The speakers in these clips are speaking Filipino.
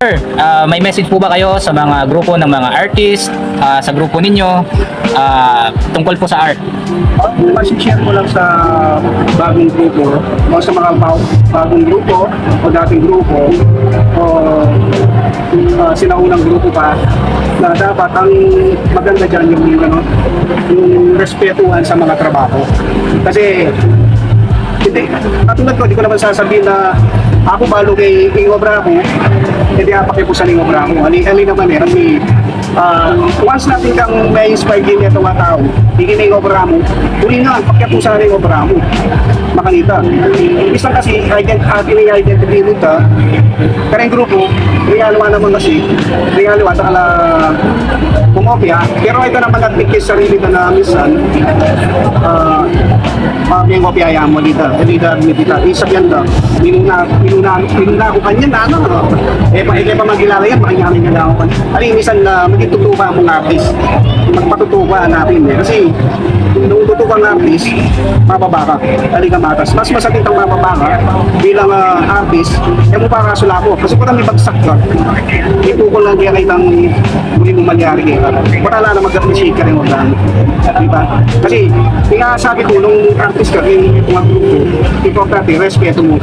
Sir, may message po ba kayo sa mga grupo ng mga artist, sa grupo ninyo, tungkol po sa art? Share ko lang sa bagong grupo o sa mga bagong grupo o dating grupo o sinaunang grupo pa na dapat ang maganda dyan yung respetuhan sa mga trabaho. Kasi hindi, katulad ko, di ko naman sasabihin na ako balo kay obra ko, hindi apakipusan ng obra ko. Ali naman kasi once natin kang may inspire din itong mga tao, hindi na yung obra mo, uli nga, pakipusan ng obra mo. Makanita. Isa kasi, atin yung identity nito, pero yung grupo, regalo naman kasi, regalo at akala kumopya, pero ito naman nagpikis sarili na minsan, may kopya mo dito. Isa yan daw. Minuna ako kanya na ano. Pa magilala yan, makinyamin nila ako kanya. Alin, minsan na maging tutuwa mong artist. Magpatutuwa natin Kasi, nung tutuwa ng artist, mababa ka. Alin ka matas. Mas masakit ang mababa ka bilang artist, mo para sulako. Kasi kung may bagsak ka, ipukol lang kaya kitang muli mong mangyari kaya. Wala na mag-appreciate ka rin mo lang. Diba? Kasi, sabi ko, nung artist ka, importante, respeto mo.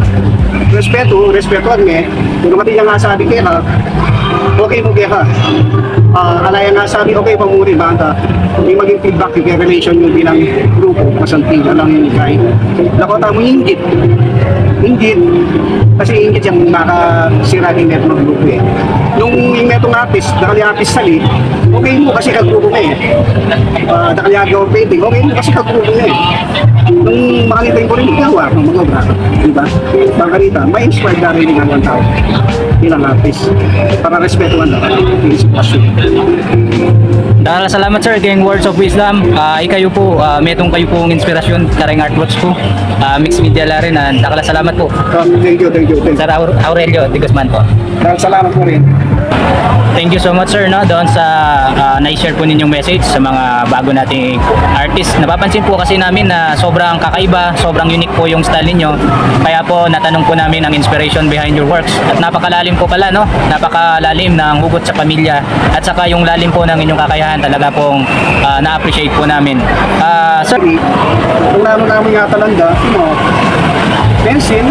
Respetuhan mo Kung naman yung nga sabi kaya, okay mo kaya ka. Alaya nga sabi, okay pa mo rin ba? May maging feedback yung relation nyo bilang grupo, masantiga lang yung guy. Lakota mo inggit. Kasi inggit yung nakasira yung net ng grupo Nung yung netong artist, nakali artist sali, okay mo kasi kagrupo mo nakali agaw painting, okay mo kasi kagrupo mo Nung makalitain ko rin, gawa ng mga obra. Diba? Bangkanita, may inspired na rin ng tao bilang artist. Para respetuhan na yung sitwasyon. Salamat sir, kayong words of wisdom. Ikayo po, metong kayo pong inspirasyon, karang artworks po. Mixed media la rin. Salamat po. Thank you. Sir Aurelio de Guzman po. Salamat po rin. Thank you so much sir doon sa na-share po ninyong message sa mga bago nating artist. Napapansin po kasi namin na sobrang kakaiba, sobrang unique po yung style ninyo. Kaya po natanong po namin ang inspiration behind your works. At napakalalim po pala napakalalim ng hugot sa pamilya at saka yung lalim po ng inyong kakayahan talaga pong na-appreciate po namin. Sir, kung namin nga talanda, pencil,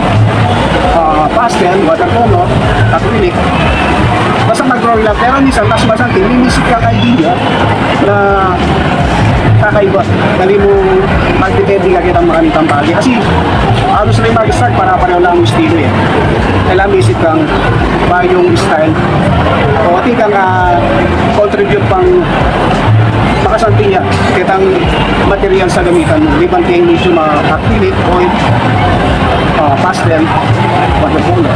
pastel, watercolor, acrylic, basta mag-drawing lang. Pero minsan, mas masanti, minisip kang idea na kakaiba. Dali mo mag-depende ka kitang makalitang bagay. Kasi halos na yung mag-start, para-pareho lang yung estilo Kailangan isip kang bagong style. O ating kang contribute pang makasanti niya kitang material sa gamitan mo. Liban kayong medyo acrylic, oil, pastel, watercolor.